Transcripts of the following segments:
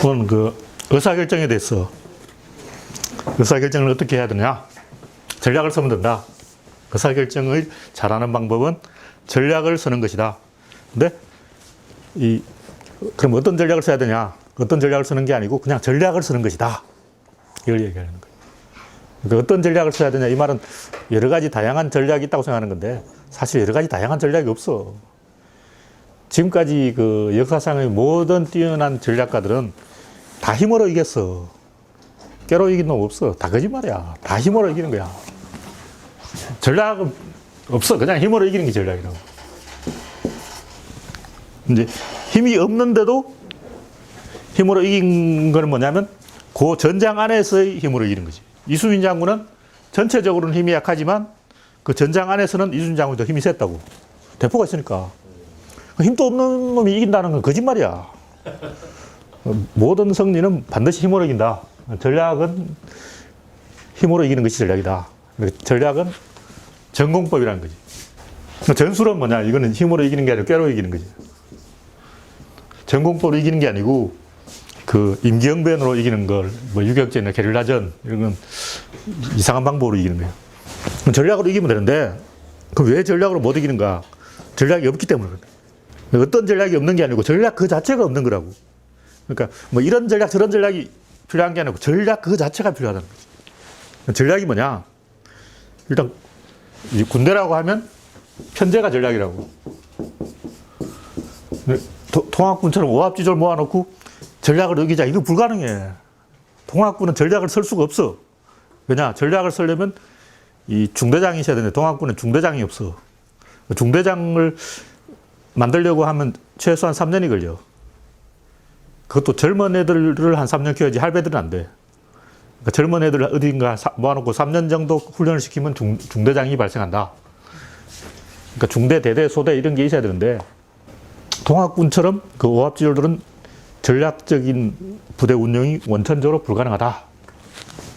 그건 그 의사결정에 대해서 의사결정을 어떻게 해야 되냐? 전략을 쓰면 된다. 의사결정을 잘하는 방법은 전략을 쓰는 것이다. 근데 그럼 어떤 전략을 써야 되냐? 어떤 전략을 쓰는 게 아니고 그냥 전략을 쓰는 것이다. 이걸 얘기하는 거예요. 그러니까 어떤 전략을 써야 되냐? 이 말은 여러 가지 다양한 전략이 있다고 생각하는 건데 사실 여러 가지 다양한 전략이 없어. 지금까지 그 역사상의 모든 뛰어난 전략가들은 다 힘으로 이겼어. 깨로 이긴 놈 없어. 다 거짓말이야. 다 힘으로 이기는 거야. 전략은 없어. 그냥 힘으로 이기는 게 전략이라고. 이제 힘이 없는데도 힘으로 이긴 거는 뭐냐면 그 전장 안에서의 힘으로 이기는 거지. 이수민 장군은 전체적으로는 힘이 약하지만 그 전장 안에서는 이수민 장군이 더 힘이 셌다고. 대포가 있으니까. 힘도 없는 놈이 이긴다는 건 거짓말이야. 모든 승리는 반드시 힘으로 이긴다. 전략은 힘으로 이기는 것이 전략이다. 전략은 전공법이라는 거지. 전술은 뭐냐? 이거는 힘으로 이기는 게 아니고 꾀로 이기는 거지. 전공법으로 이기는 게 아니고 그 임기응변으로 이기는 걸, 뭐 유격전이나 게릴라전 이런 건 이상한 방법으로 이기는 거예요. 전략으로 이기면 되는데 그럼 왜 전략으로 못 이기는가? 전략이 없기 때문에 그래. 어떤 전략이 없는 게 아니고 전략 그 자체가 없는 거라고. 그러니까 뭐 이런 전략 저런 전략이 필요한 게 아니고 전략 그 자체가 필요하다는 거지. 전략이 뭐냐? 일단 군대라고 하면 편제가 전략이라고. 통합군처럼 오합지졸 모아놓고 전략을 이기자. 이거 불가능해. 통합군은 전략을 쓸 수가 없어. 왜냐? 전략을 쓰려면 이 중대장이 있어야 되는데 통합군은 중대장이 없어. 중대장을 만들려고 하면 최소한 3년이 걸려. 그것도 젊은 애들을 한 3년 키워야지 할배들은 안 돼. 그러니까 젊은 애들 어딘가 모아놓고 3년 정도 훈련을 시키면 중대장이 발생한다. 그러니까 중대, 대대, 소대 이런 게 있어야 되는데 통합군처럼 그 오합지졸들은 전략적인 부대 운영이 원천적으로 불가능하다.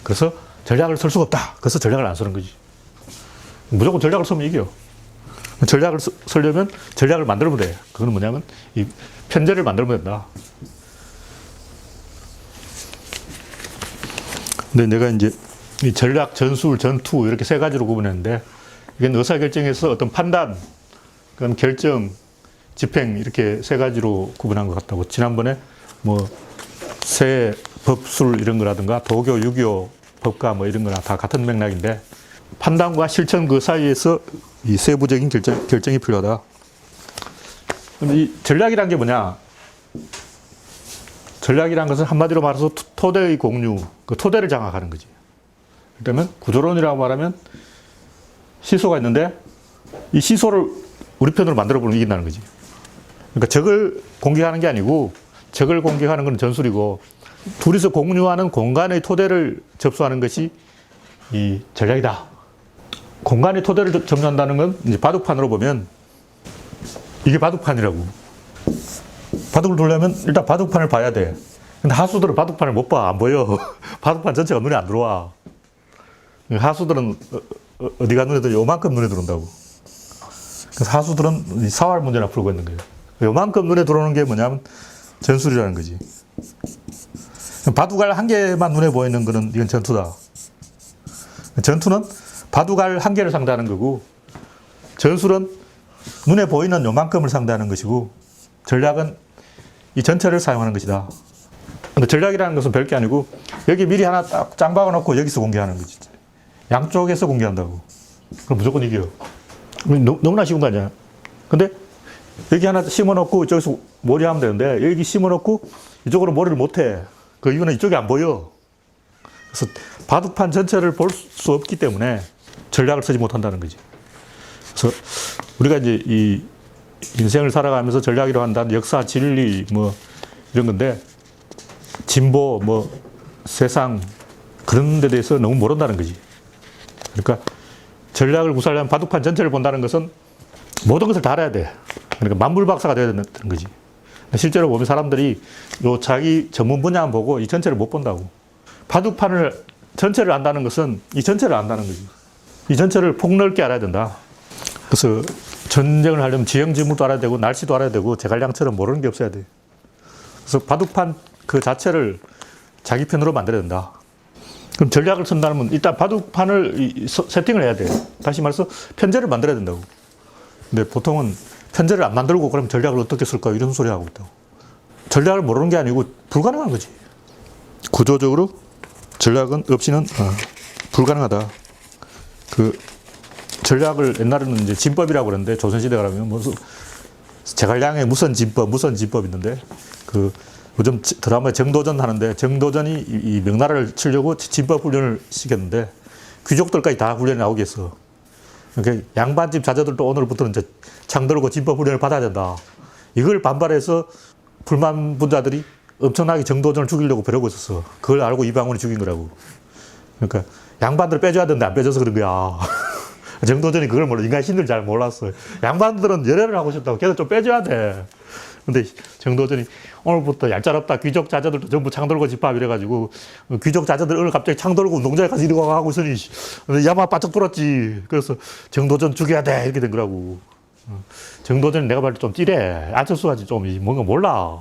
그래서 전략을 쓸 수가 없다. 그래서 전략을 안 쓰는 거지. 무조건 전략을 쓰면 이겨. 전략을 쓰려면 전략을 만들면 돼. 그건 뭐냐면 이 편제를 만들면 된다. 근데 내가 이제 이 전략, 전술, 전투 이렇게 세 가지로 구분했는데 이건 의사결정에서 어떤 판단, 그다음 결정, 집행 이렇게 세 가지로 구분한 것 같다고. 지난번에 뭐 새 법술 이런 거라든가 도교, 유교, 법가 뭐 이런 거나 다 같은 맥락인데 판단과 실천 그 사이에서 이 세부적인 결정이 필요하다. 그럼 이 전략이란 게 뭐냐? 전략이란 것은 한마디로 말해서 토대의 공유, 그 토대를 장악하는 거지. 그러면 구조론이라고 말하면 시소가 있는데 이 시소를 우리 편으로 만들어보면 이긴다는 거지. 그러니까 적을 공격하는 게 아니고 적을 공격하는 건 전술이고 둘이서 공유하는 공간의 토대를 접수하는 것이 이 전략이다. 공간의 토대를 점유한다는 건 이제 바둑판으로 보면 이게 바둑판이라고. 바둑을 두려면 일단 바둑판을 봐야 돼. 근데 하수들은 바둑판을 못 봐. 안 보여. 바둑판 전체가 눈에 안 들어와. 하수들은 어디가 눈에 들어? 요만큼 눈에 들어온다고. 그래서 하수들은 사활 문제나 풀고 있는 거예요. 요만큼 눈에 들어오는 게 뭐냐면 전술이라는 거지. 바둑알 한 개만 눈에 보이는 거는 이건 전투다. 전투는 바둑알 한 개를 상대하는 거고 전술은 눈에 보이는 요만큼을 상대하는 것이고 전략은 이 전체를 사용하는 것이다. 근데 전략이라는 것은 별게 아니고 여기 미리 하나 딱 짱 박아놓고 여기서 공개하는 거지. 양쪽에서 공개한다고. 그럼 무조건 이겨. 너무나 쉬운 거 아니야. 근데 여기 하나 심어놓고 이쪽에서 몰이 하면 되는데 여기 심어놓고 이쪽으로 몰이를 못해. 그 이유는 이쪽이 안 보여. 그래서 바둑판 전체를 볼 수 없기 때문에 전략을 쓰지 못한다는 거지. 그래서 우리가 이제 이 인생을 살아가면서 전략이라고 한다는 역사, 진리 뭐 이런 건데 진보 뭐 세상 그런 데 대해서 너무 모른다는 거지. 그러니까 전략을 구사하려면 바둑판 전체를 본다는 것은 모든 것을 다 알아야 돼. 그러니까 만물박사가 돼야 되는 거지. 실제로 보면 사람들이 요 자기 전문 분야만 보고 이 전체를 못 본다고. 바둑판을 전체를 안다는 것은 이 전체를 안다는 거지. 이 전체를 폭넓게 알아야 된다. 그래서 전쟁을 하려면 지형지물도 알아야 되고 날씨도 알아야 되고 제갈량처럼 모르는 게 없어야 돼. 그래서 바둑판 그 자체를 자기 편으로 만들어야 된다. 그럼 전략을 쓴다면 일단 바둑판을 세팅을 해야 돼. 다시 말해서 편제를 만들어야 된다고. 근데 보통은 편제를 안 만들고 그럼 전략을 어떻게 쓸까 이런 소리 하고 있다고. 전략을 모르는 게 아니고 불가능한 거지. 구조적으로 전략은 없이는 불가능하다. 그 전략을 옛날에는 이제 진법이라고 그러는데 조선시대 가면 무슨 제갈량의 무선 진법 있는데 그 요즘 드라마에 정도전 하는데 정도전이 이 명나라를 치려고 진법 훈련을 시켰는데 귀족들까지 다 훈련이 나오겠어. 그러니까 양반집 자제들도 오늘부터는 이제 창 들고 진법 훈련을 받아야 된다. 이걸 반발해서 불만 분자들이 엄청나게 정도전을 죽이려고 벼르고 있었어. 그걸 알고 이방원이 죽인 거라고. 그러니까 양반들을 빼줘야 되는데 안 빼줘서 그런 거야. 정도전이 그걸 몰라. 인간 신들 잘 몰랐어. 양반들은 열애를 하고 싶다고 걔들 좀 빼줘야 돼. 근데 정도전이 오늘부터 얄짤없다. 귀족 자제들도 전부 창 들고 집합 이래가지고 귀족 자제들 오늘 갑자기 창 들고 운동장에 가서 이러고 하고 있으니 야마 바짝 돌았지. 그래서 정도전 죽여야 돼. 이렇게 된 거라고. 정도전이 내가 봤을 때 좀 찌래. 안철수가 좀 뭔가 몰라.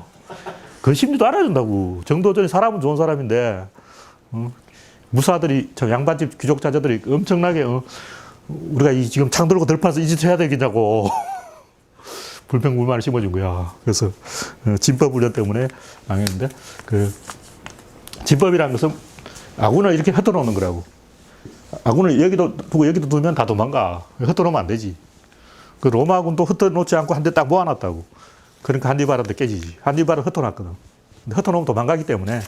그 심리도 알아야 된다고. 정도전이 사람은 좋은 사람인데 무사들이 저 양반집 귀족 자제들이 엄청나게 우리가 지금 창 들고 들판에서 이 짓 해야 되겠냐고 불평불만을 심어준 거야. 그래서 진법 훈련 때문에 망했는데 그 진법이라는 것은 아군을 이렇게 흩어놓는 거라고. 아군을 여기도 두고 여기도 두면 다 도망가. 흩어놓으면 안 되지. 그 로마군도 흩어놓지 않고 한 대 딱 모아놨다고. 그러니까 한니발한테 깨지지. 한니발은 흩어놨거든. 근데 흩어놓으면 도망가기 때문에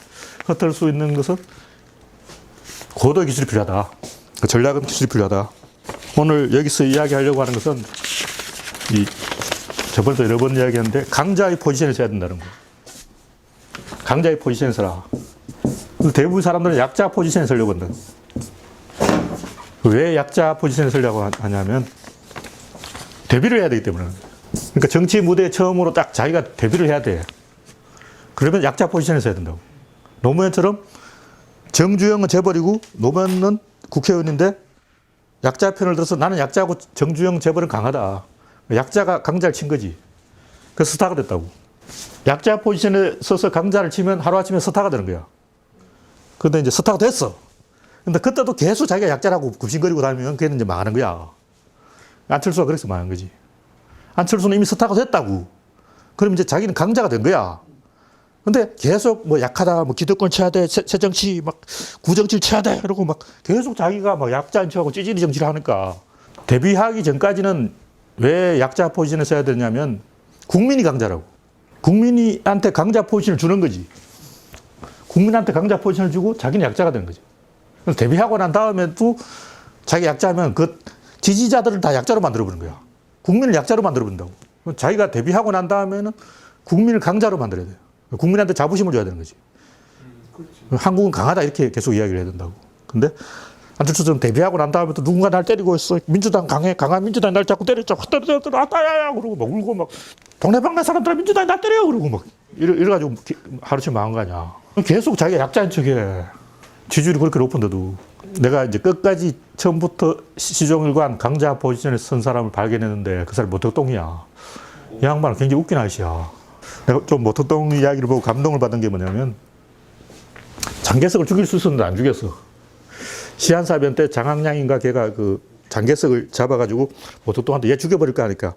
흩을 수 있는 것은 고도의 기술이 필요하다. 그 전략은 기술이 필요하다. 오늘 여기서 이야기하려고 하는 것은 저번에도 여러 번 이야기했는데 강자의 포지션에 서야 된다는 거예요. 강자의 포지션에 서라. 대부분 사람들은 약자 포지션에 서려고 한다. 왜 약자 포지션에 서려고 하냐면 데뷔를 해야 되기 때문에. 그러니까 정치 무대에 처음으로 딱 자기가 데뷔를 해야 돼. 그러면 약자 포지션에 서야 된다고. 노무현처럼 정주영은 재벌이고 노무현은 국회의원인데 약자 편을 들어서 나는 약자고 정주영 재벌은 강하다. 약자가 강자를 친 거지. 그래서 스타가 됐다고. 약자 포지션에 서서 강자를 치면 하루아침에 스타가 되는 거야. 근데 이제 스타가 됐어. 근데 그때도 계속 자기가 약자라고 굽신거리고 다니면 걔는 이제 망하는 거야. 안철수가 그래서 망한 거지. 안철수는 이미 스타가 됐다고. 그럼 이제 자기는 강자가 된 거야. 근데 계속 뭐 약하다, 뭐 기득권 쳐야 돼, 새 정치, 막 구정치를 쳐야 돼, 이러고 막 계속 자기가 막 약자 안치하고 찌질이 정치를 하니까 데뷔하기 전까지는 왜 약자 포지션에 서야 되냐면 국민이 강자라고. 국민한테 강자 포지션을 주는 거지. 국민한테 강자 포지션을 주고 자기는 약자가 되는 거지. 그래서 데뷔하고 난 다음에도 자기 약자면 그 지지자들을 다 약자로 만들어버린 거야. 국민을 약자로 만들어버린다고. 자기가 데뷔하고 난 다음에는 국민을 강자로 만들어야 돼요. 국민한테 자부심을 줘야 되는 거지. 한국은 강하다 이렇게 계속 이야기를 해야 된다고. 근데 안철수처럼 데뷔하고 난 다음에 또 누군가 날 때리고 있어. 민주당 강해. 강한 민주당이 날 자꾸 때렸죠. 아따야야 그러고 막 울고 막 동네방네 사람들 민주당이 날 때려요. 그러고 막 이래가지고 하루치 망한 거 아니야. 계속 자기가 약자인 척해. 지지율이 그렇게 높은데도. 내가 이제 끝까지 처음부터 시종일관 강자 포지션에 선 사람을 발견했는데 그 사람이 모택동이야. 이 양반은 굉장히 웃긴 아저씨야. 내가 좀 모택동 이야기를 보고 감동을 받은 게 뭐냐면 장개석을 죽일 수 있었는데 안 죽였어. 시한사변 때 장학량인가 걔가 그 장개석을 잡아가지고 모택동한테 얘 죽여버릴까 하니까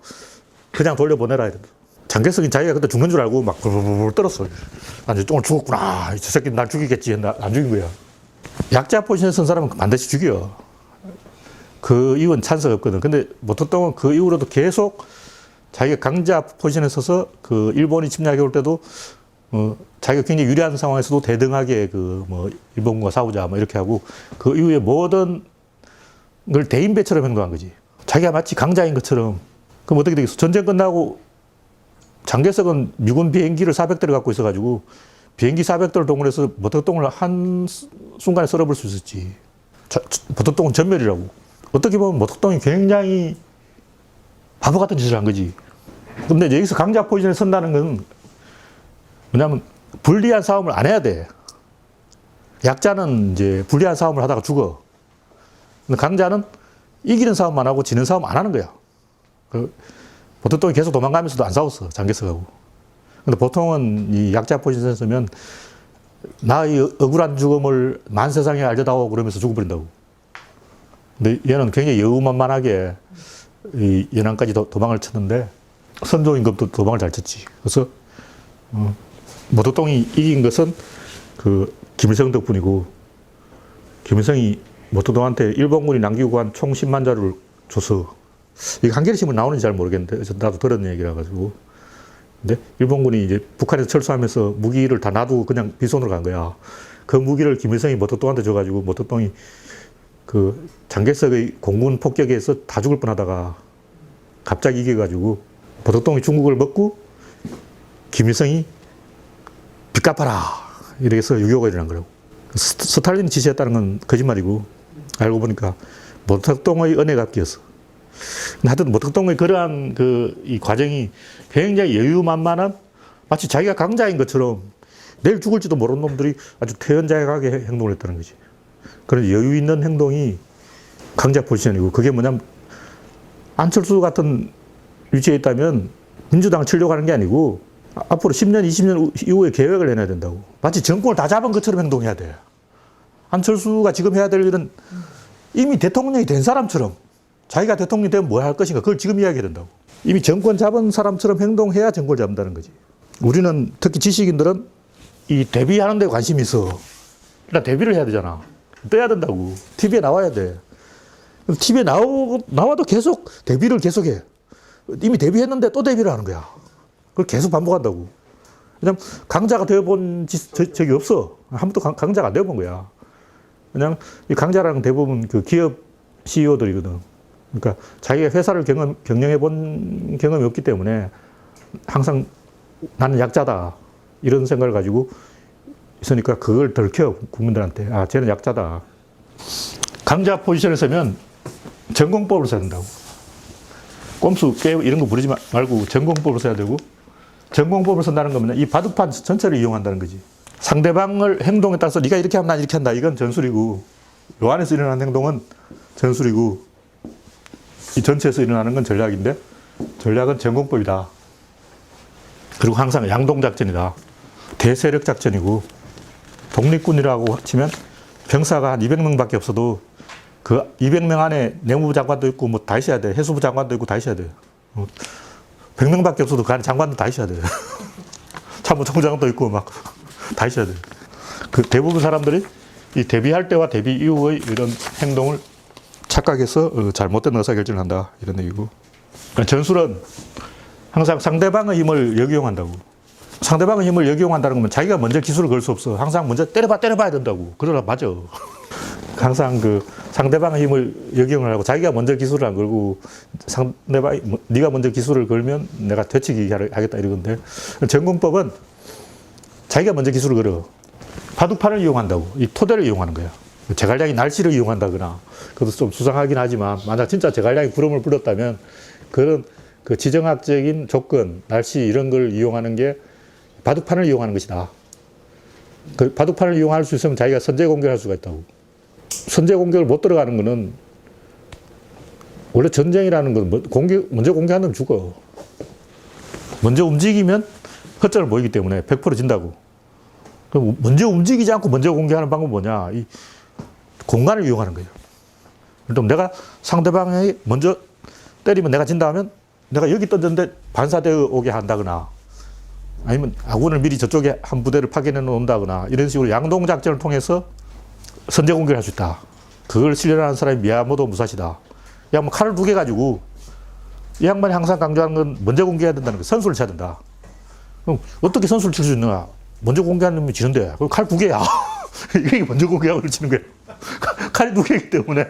그냥 돌려보내라 이랬다. 장개석이 자기가 그때 죽는 줄 알고 막 불불불 떨었어. 난 이제 오늘 죽었구나. 저 새끼 날 죽이겠지 했나 안 죽인 거야. 약자 포지션에 선 사람은 반드시 죽여. 그 이유는 찬스가 없거든. 근데 모택동은 그 이후로도 계속 자기가 강자 포지션에 서서 그 일본이 침략해 올 때도 자기가 굉장히 유리한 상황에서도 대등하게 그 뭐 일본과 싸우자 뭐 이렇게 하고 그 이후에 모든 걸 대인배처럼 행동한 거지. 자기가 마치 강자인 것처럼. 그럼 어떻게 되겠어? 전쟁 끝나고 장개석은 미군 비행기를 400대를 갖고 있어가지고 비행기 400대를 동원해서 모택동을 한 순간에 썰어볼 수 있었지. 모택동은 전멸이라고. 어떻게 보면 모택동이 굉장히 바보 같은 짓을 한 거지. 근데 여기서 강자 포지션에 선다는 건 뭐냐면 불리한 싸움을 안 해야 돼. 약자는 이제 불리한 싸움을 하다가 죽어. 근데 강자는 이기는 싸움만 하고 지는 싸움 안 하는 거야. 모택동이 계속 도망가면서도 안 싸웠어. 장개석하고. 근데 보통은 이 약자 포지션에 서면 나의 억울한 죽음을 만 세상에 알려다오 그러면서 죽어버린다고. 근데 얘는 굉장히 여우만만하게 이 연안까지 도망을 쳤는데 선조 임금도 도망을 잘 쳤지. 그래서 모택동이 이긴 것은 그 김일성 덕분이고, 김일성이 모택동한테 일본군이 남기고 간 총 10만 자루를 줘서, 이게 한겨레 신문 나오는지 잘 모르겠는데 나도 들은 얘기라 가지고. 근데 일본군이 이제 북한에서 철수하면서 무기를 다 놔두고 그냥 빈손으로 간 거야. 그 무기를 김일성이 모택동한테 줘가지고 모택동이 그 장개석의 공군 폭격에서 다 죽을 뻔하다가 갑자기 이겨가지고 모택동이 중국을 먹고 김일성이 빚 갚아라 이렇게 해서 6.25가 일어난 거라고. 스탈린이 지시했다는 건 거짓말이고, 알고 보니까 모택동의 은혜 갚기였어. 하여튼 모택동의 그러한 이 과정이 굉장히 여유만만한, 마치 자기가 강자인 것처럼 내일 죽을지도 모르는 놈들이 아주 태연자약하게 행동을 했다는 거지. 그런 여유 있는 행동이 강자 포지션이고, 그게 뭐냐면 안철수 같은 위치에 있다면 민주당을 치려고 하는 게 아니고 앞으로 10년, 20년 이후에 계획을 해놔야 된다고. 마치 정권을 다 잡은 것처럼 행동해야 돼. 안철수가 지금 해야 될 일은 이미 대통령이 된 사람처럼, 자기가 대통령이 되면 뭐 할 것인가, 그걸 지금 이야기해야 된다고. 이미 정권 잡은 사람처럼 행동해야 정권을 잡는다는 거지. 우리는, 특히 지식인들은 이 데뷔하는 데 관심이 있어. 일단 데뷔를 해야 되잖아. 떠야 된다고. TV에 나와야 돼. TV에 나와도 계속 데뷔를 계속해. 이미 데뷔했는데 또 데뷔를 하는 거야. 그걸 계속 반복한다고. 왜냐면 강자가 되어본 적이 없어. 한 번도 강자가 안 되어본 거야. 그냥 이 강자라는 대부분 그 기업 CEO들이거든. 그러니까 자기가 회사를 경영해 본 경험이 없기 때문에 항상 나는 약자다, 이런 생각을 가지고 있으니까 그걸 들켜 국민들한테. 아, 쟤는 약자다. 강자 포지션에 서면 전공법을 써야 된다고. 꼼수, 깨 이런 거 부르지 말고 전공법을 써야 되고, 전공법을 쓴다는 거면 이 바둑판 전체를 이용한다는 거지. 상대방을 행동에 따라서 네가 이렇게 하면 난 이렇게 한다, 이건 전술이고, 요 안에서 일어나는 행동은 전술이고, 이 전체에서 일어나는 건 전략인데, 전략은 전공법이다. 그리고 항상 양동작전이다. 대세력 작전이고, 독립군이라고 치면 병사가 한 200명밖에 없어도 그 200명 안에 내무부 장관도 있고 뭐 다 있어야 돼. 해수부 장관도 있고 다 있어야 돼. 100명밖에 없어도 그 안에 장관도 다 있어야 돼. 참모총장도 있고 막 다 있어야 돼. 그 대부분 사람들이 이 데뷔할 때와 데뷔 이후의 이런 행동을 착각해서 잘못된 의사결정을 한다, 이런 얘기고. 전술은 항상 상대방의 힘을 역이용한다고. 상대방의 힘을 역이용한다는 건 자기가 먼저 기술을 걸 수 없어. 항상 먼저 때려봐야 된다고. 그러나 맞아. 항상 그 상대방의 힘을 역이용을 하고 자기가 먼저 기술을 안 걸고 상대방이 네가 먼저 기술을 걸면 내가 되치기 하겠다, 이러건데, 전공법은 자기가 먼저 기술을 걸어. 바둑판을 이용한다고. 이 토대를 이용하는 거야. 제갈량이 날씨를 이용한다거나, 그것도 좀 수상하긴 하지만, 만약 진짜 제갈량이 구름을 불었다면 그런 그 지정학적인 조건, 날씨 이런 걸 이용하는 게 바둑판을 이용하는 것이다. 그 바둑판을 이용할 수 있으면 자기가 선제 공격할 수가 있다고. 선제 공격을 못 들어가는 거는, 원래 전쟁이라는 건 먼저 공격하면 죽어. 먼저 움직이면 허점을 보이기 때문에 100% 진다고. 그럼 먼저 움직이지 않고 먼저 공격하는 방법은 뭐냐? 이 공간을 이용하는 거예요. 그럼 내가 상대방이 먼저 때리면 내가 진다 하면 내가 여기 던졌는데 반사되어 오게 한다거나, 아니면 아군을 미리 저쪽에 한 부대를 파견해 놓는다거나, 이런 식으로 양동작전을 통해서 선제 공격을 할 수 있다. 그걸 실현하는 사람이 미야모토 무사시다. 이 양반 칼을 2개 가지고, 이 양반이 항상 강조하는 건 먼저 공격해야 된다는 거. 선수를 쳐야 된다. 그럼 어떻게 선수를 칠 수 있느냐? 먼저 공격하는 놈이 지는데, 그럼 칼 2개야. 이게 먼저 공격하고 치는 거야. 칼이 2개이기 때문에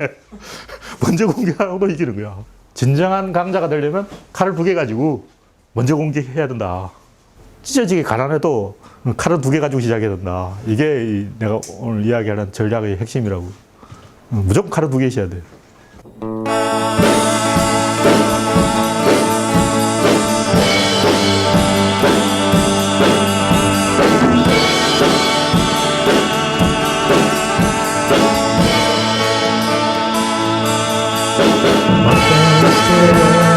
먼저 공격하고 이기는 거야. 진정한 강자가 되려면 칼을 2개 가지고 먼저 공격해야 된다. 찢어지게 가난해도 칼을 2개 가지고 시작해야 된다. 이게 내가 오늘 이야기하는 전략의 핵심이라고. 무조건 칼을 2개 있어야 돼. My friends